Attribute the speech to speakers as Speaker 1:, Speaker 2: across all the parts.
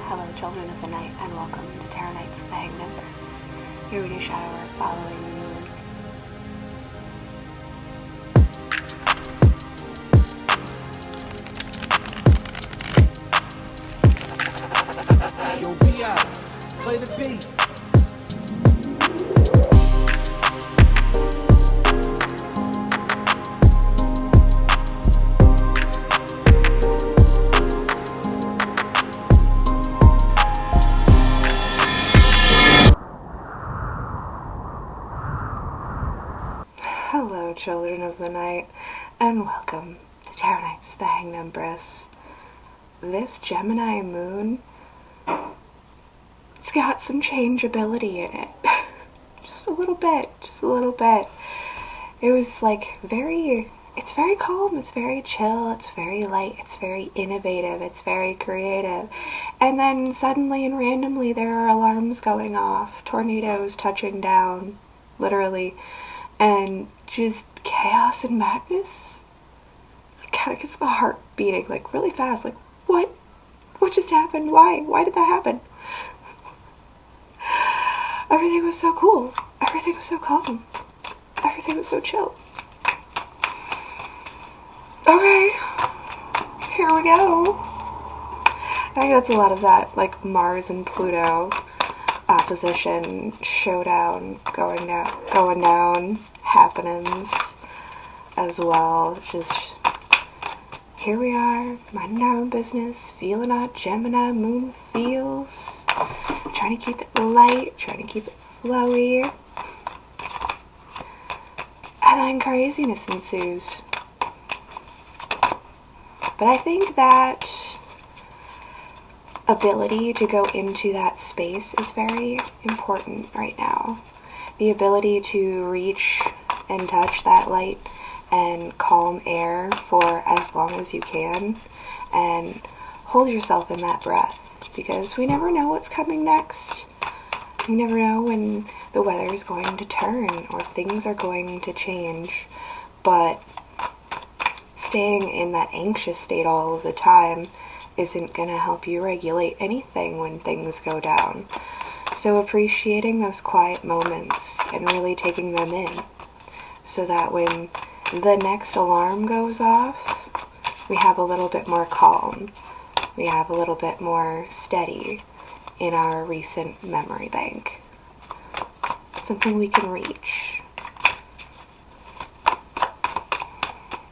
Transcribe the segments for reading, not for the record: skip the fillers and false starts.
Speaker 1: Hello, children of the night, and welcome to Tarot Nights with the Hanged Empress. Here we do shadow work following the moon.
Speaker 2: Yo, VI, play the beat.
Speaker 1: Hello, children of the night, and welcome to Tarot Nights with the Hanged Empress. This Gemini moon, it's got some changeability in it. Just a little bit. It was like it's very calm, it's very chill, it's very light, it's very innovative, it's very creative. And then suddenly and randomly there are alarms going off, tornadoes touching down, literally, and just chaos and madness. It kind of gets the heart beating like really fast, like what just happened? Why did that happen? Everything was so cool, everything was so calm, everything was so chill. Okay, here we go. I think that's a lot of that, like Mars and Pluto opposition, showdown, going down happenings as well. Just here we are, minding our own business, feeling our Gemini moon feels, trying to keep it light, trying to keep it flowy, and then craziness ensues. But I think that ability to go into that space is very important right now. The ability to reach and touch that light and calm air for as long as you can and hold yourself in that breath, because we never know what's coming next. We never know when the weather is going to turn or things are going to change, but staying in that anxious state all of the time isn't going to help you regulate anything when things go down. So appreciating those quiet moments and really taking them in, so that when the next alarm goes off, we have a little bit more calm, we have a little bit more steady in our recent memory bank. Something we can reach.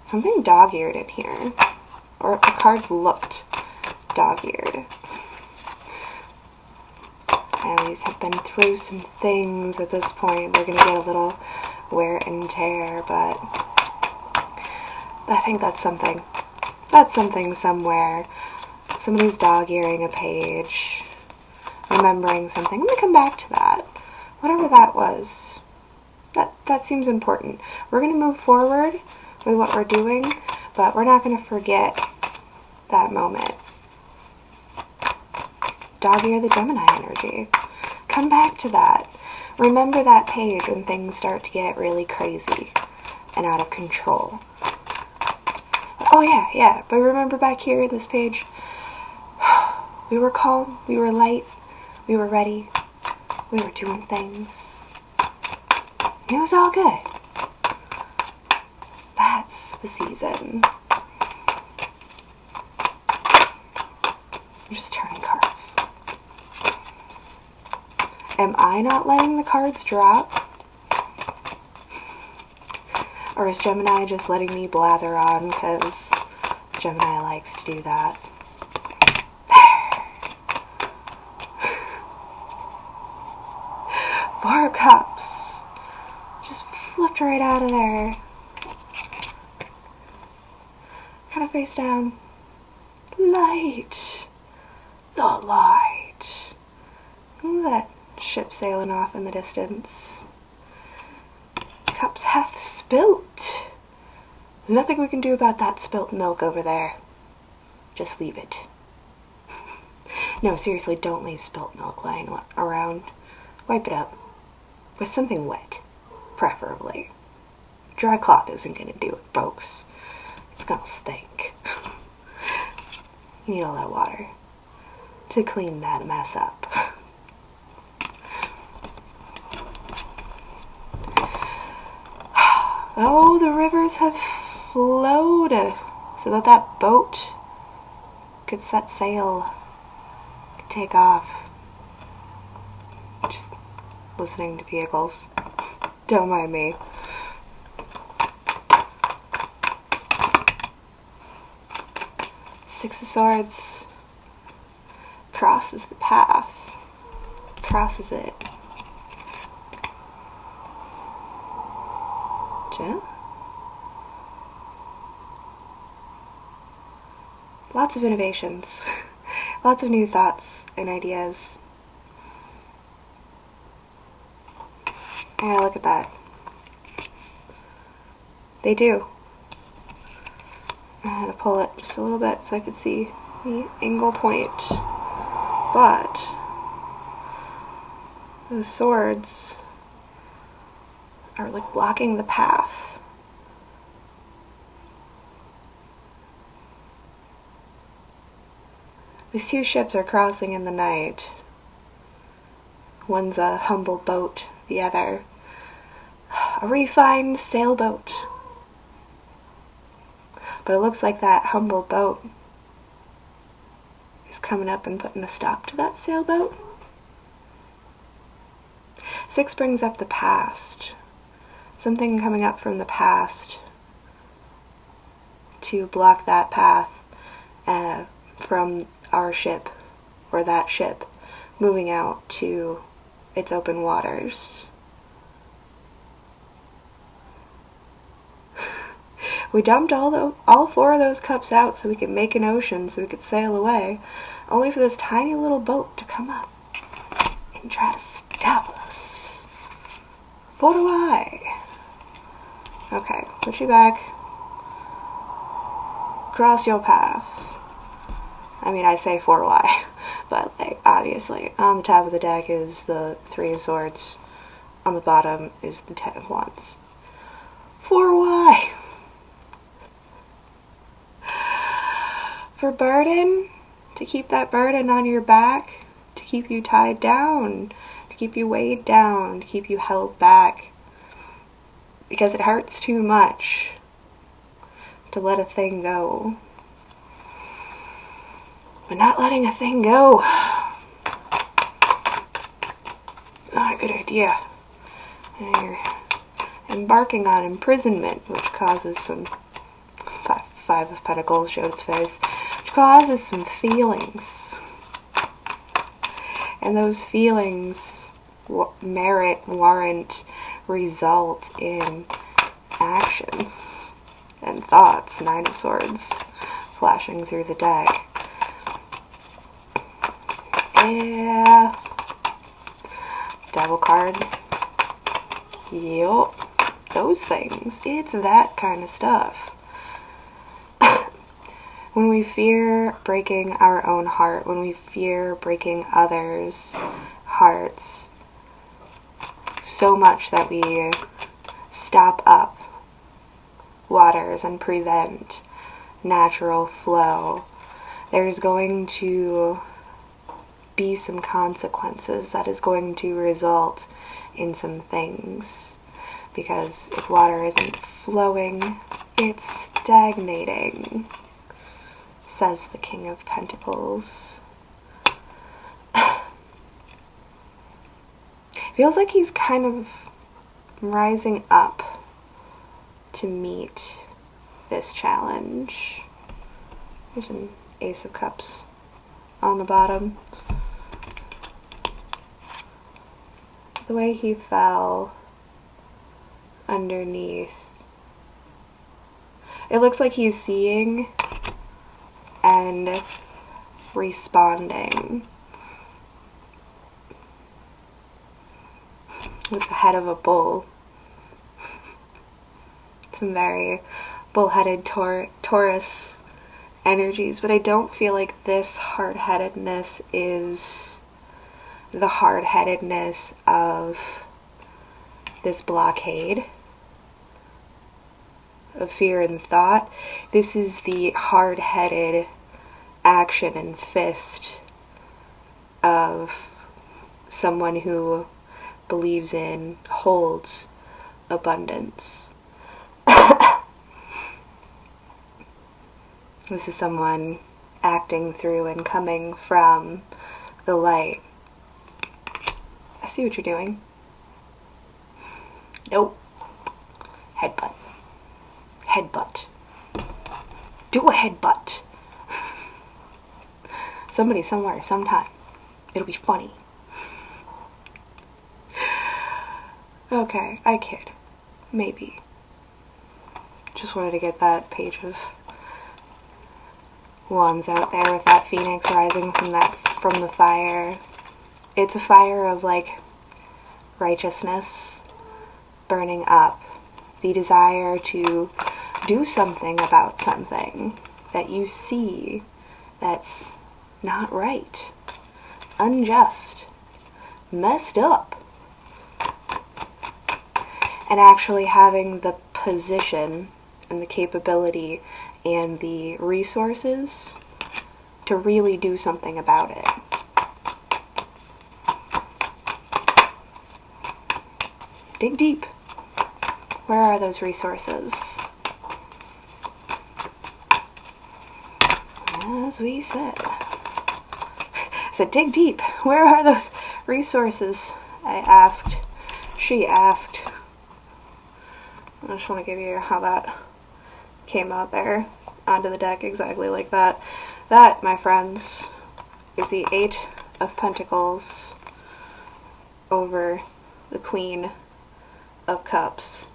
Speaker 1: Something dog-eared in here, or a card looked dog-eared. These have been through some things at this point. They're going to get a little wear and tear, but I think that's something. That's something somewhere. Somebody's dog-earing a page, remembering something. I'm going to come back to that. Whatever that was. That seems important. We're going to move forward with what we're doing, but we're not going to forget that moment. Dog-ear the Gemini energy. Come back to that. Remember that page when things start to get really crazy and out of control. Oh yeah, but remember back here in this page, we were calm, we were light, we were ready, we were doing things. It was all good. That's the season. I'm just turning cards. Am I not letting the cards drop? Or is Gemini just letting me blather on because Gemini likes to do that? There. Four of Cups. Just flipped right out of there. Kind of face down. Light. The light. Look at that ship sailing off in the distance. Cups hath spilt. Nothing we can do about that spilt milk over there. Just leave it. No, seriously, don't leave spilt milk lying around. Wipe it up. With something wet, preferably. Dry cloth isn't going to do it, folks. It's going to stink. You need all that water to clean that mess up. Oh, the rivers have flowed so that that boat could set sail, could take off. Just listening to vehicles. Don't mind me. Six of Swords crosses the path, crosses it. Jen? Lots of innovations, lots of new thoughts and ideas. Yeah, look at that. They do. I had to pull it just a little bit so I could see the angle point. But those swords are like blocking the path. These two ships are crossing in the night. One's a humble boat, the other a refined sailboat. But it looks like that humble boat is coming up and putting a stop to that sailboat. Six brings up the past. Something coming up from the past to block that path from our ship, or that ship, moving out to its open waters. We dumped all four of those cups out so we could make an ocean, so we could sail away, only for this tiny little boat to come up and try to stab us. For why? Okay, put you back. Cross your path. I mean, I say for why, but like obviously, on the top of the deck is the Three of Swords. On the bottom is the Ten of Wands. For why? For burden? To keep that burden on your back? To keep you tied down? To keep you weighed down? To keep you held back? Because it hurts too much to let a thing go. But not letting a thing go, not a good idea. And you're embarking on imprisonment, which causes some Five of Pentacles showed its face, which causes some feelings. And those feelings warrant, result in actions and thoughts. Nine of Swords flashing through the deck. Yeah. Devil card. Yup. Those things. It's that kind of stuff. When we fear breaking our own heart, when we fear breaking others' hearts so much that we stop up waters and prevent natural flow, there's going to be some consequences that is going to result in some things. Because if water isn't flowing, it's stagnating, says the King of Pentacles. Feels like he's kind of rising up to meet this challenge. There's an Ace of Cups on the bottom. The way he fell underneath, it looks like he's seeing and responding with the head of a bull. Some very bull-headed Taurus energies, but I don't feel like this hard-headedness is the hard-headedness of this blockade of fear and thought. This is the hard-headed action and fist of someone who believes in, holds abundance. This is someone acting through and coming from the light. I see what you're doing. Nope. Headbutt. Headbutt. Do a headbutt. Somebody, somewhere, sometime. It'll be funny. Okay, I kid. Maybe. Just wanted to get that page of wands out there with that phoenix rising from the fire. It's a fire of like righteousness burning up, the desire to do something about something that you see that's not right, unjust, messed up, and actually having the position and the capability and the resources to really do something about it. Dig deep. Where are those resources? As we said. So dig deep. Where are those resources? I asked. She asked. I just want to give you how that came out there onto the deck exactly like that. That, my friends, is the 8 of Pentacles over the Queen of Cups.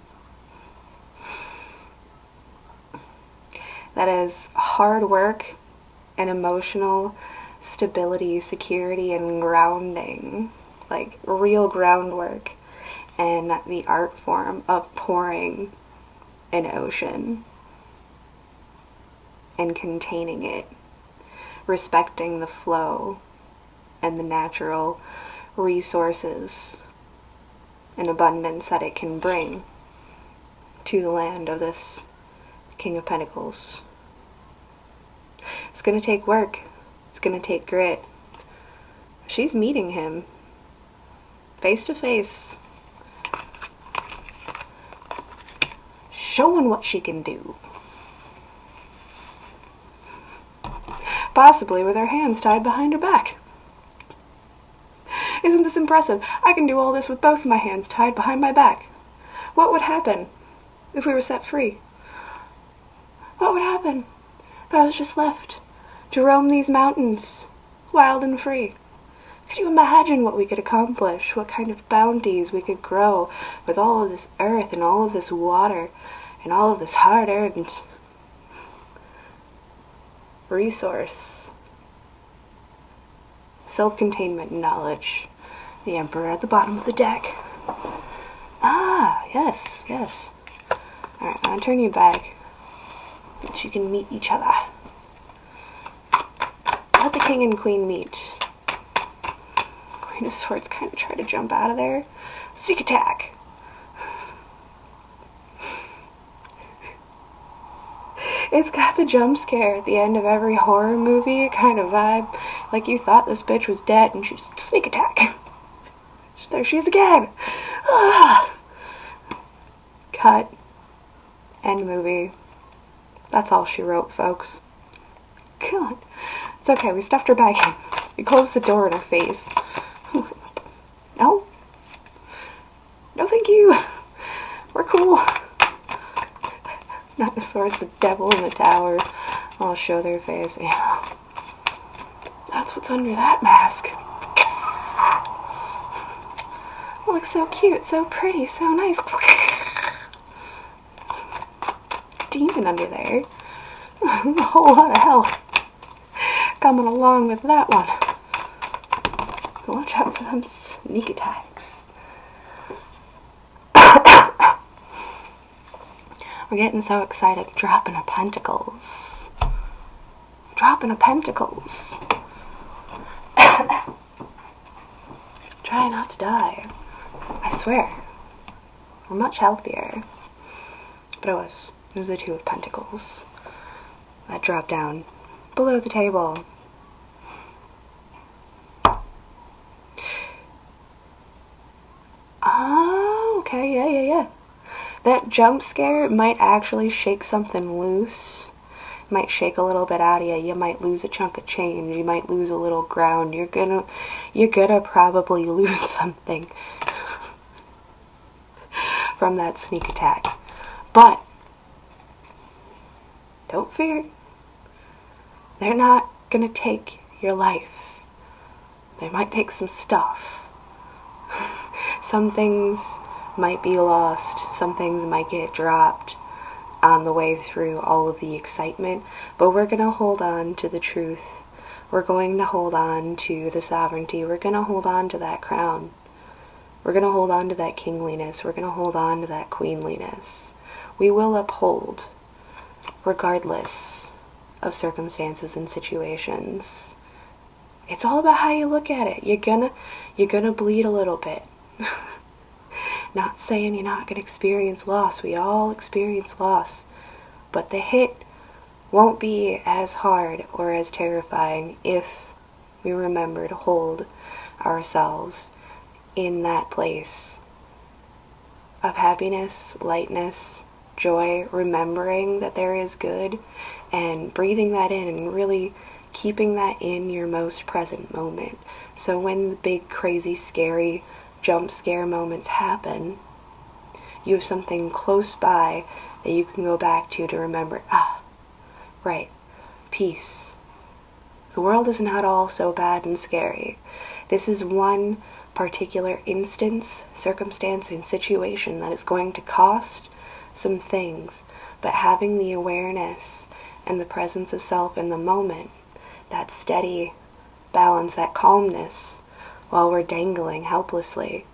Speaker 1: That is hard work and emotional stability, security, and grounding. Like real groundwork. And the art form of pouring an ocean and containing it, respecting the flow and the natural resources and abundance that it can bring to the land of this King of Pentacles. It's going to take work. It's going to take grit. She's meeting him face to face, showing what she can do. Possibly with her hands tied behind her back. Isn't this impressive? I can do all this with both of my hands tied behind my back. What would happen if we were set free? What would happen if I was just left to roam these mountains, wild and free? Could you imagine what we could accomplish? What kind of bounties we could grow with all of this earth and all of this water and all of this hard-earned resource? Self-containment knowledge. The Emperor at the bottom of the deck. Ah, yes, yes. Alright, I'll turn you back so that you can meet each other. Let the King and Queen meet. Queen of Swords kind of try to jump out of there. Sneak attack. It's got the jump scare at the end of every horror movie kind of vibe. Like you thought this bitch was dead and she just sneak attack. There she is again. Ah. Cut. End movie. That's all she wrote, folks. God. It's okay, we stuffed her back in. We closed the door in her face. No? No, thank you. We're cool. Knight of Swords, the devil in the tower. I'll show their face. Yeah. That's what's under that mask. Looks so cute, so pretty, so nice. Demon under there. A whole lot of hell coming along with that one. Watch out for them sneak attacks. We're getting so excited. Dropping a Pentacles. Dropping a Pentacles. Try not to die. I swear. We're much healthier. But it was the 2 of Pentacles. That dropped down below the table. Yeah. That jump scare might actually shake something loose. Might shake a little bit out of you. You might lose a chunk of change. You might lose a little ground. You're gonna probably lose something from that sneak attack. But don't fear. They're not gonna take your life. They might take some stuff. Some things might be lost. Some things might get dropped on the way through all of the excitement, but we're going to hold on to the truth. We're going to hold on to the sovereignty. We're going to hold on to that crown. We're going to hold on to that kingliness. We're going to hold on to that queenliness. We will uphold, regardless of circumstances and situations. It's all about how you look at it. You're gonna bleed a little bit. Not saying you're not going to experience loss. We all experience loss. But the hit won't be as hard or as terrifying if we remember to hold ourselves in that place of happiness, lightness, joy, remembering that there is good, and breathing that in and really keeping that in your most present moment. So when the big, crazy, scary jump scare moments happen, you have something close by that you can go back to remember, right, peace. The world is not all so bad and scary. This is one particular instance, circumstance, and situation that is going to cost some things, but having the awareness and the presence of self in the moment, that steady balance, that calmness, while we're dangling helplessly,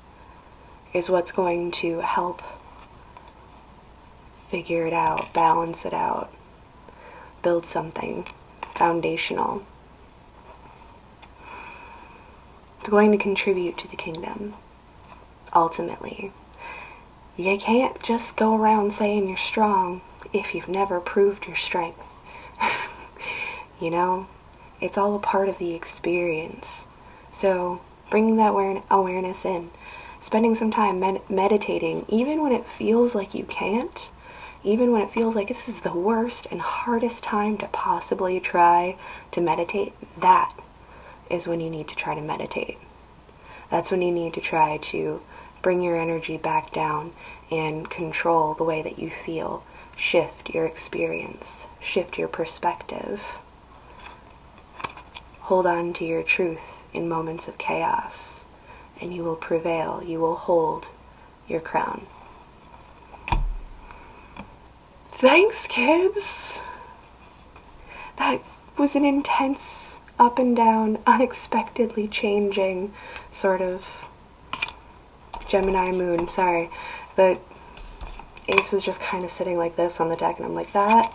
Speaker 1: is what's going to help figure it out, balance it out, build something foundational. It's going to contribute to the kingdom, ultimately. You can't just go around saying you're strong if you've never proved your strength. You know, it's all a part of the experience. So bringing that awareness in, spending some time meditating, even when it feels like you can't, even when it feels like this is the worst and hardest time to possibly try to meditate, that is when you need to try to meditate. That's when you need to try to bring your energy back down and control the way that you feel. Shift your experience. Shift your perspective. Hold on to your truth in moments of chaos, and you will prevail. You will hold your crown. Thanks, kids! That was an intense, up and down, unexpectedly changing sort of Gemini moon. Sorry, the ace was just kind of sitting like this on the deck, and I'm like, that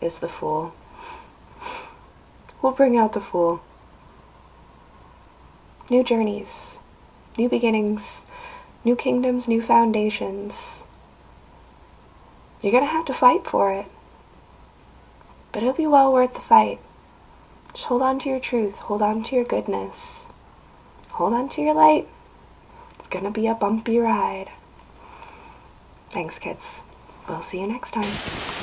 Speaker 1: is the Fool. We'll bring out the Fool. New journeys, new beginnings, new kingdoms, new foundations. You're gonna have to fight for it, but it'll be well worth the fight. Just hold on to your truth, hold on to your goodness, hold on to your light. It's gonna be a bumpy ride. Thanks, kids. We'll see you next time.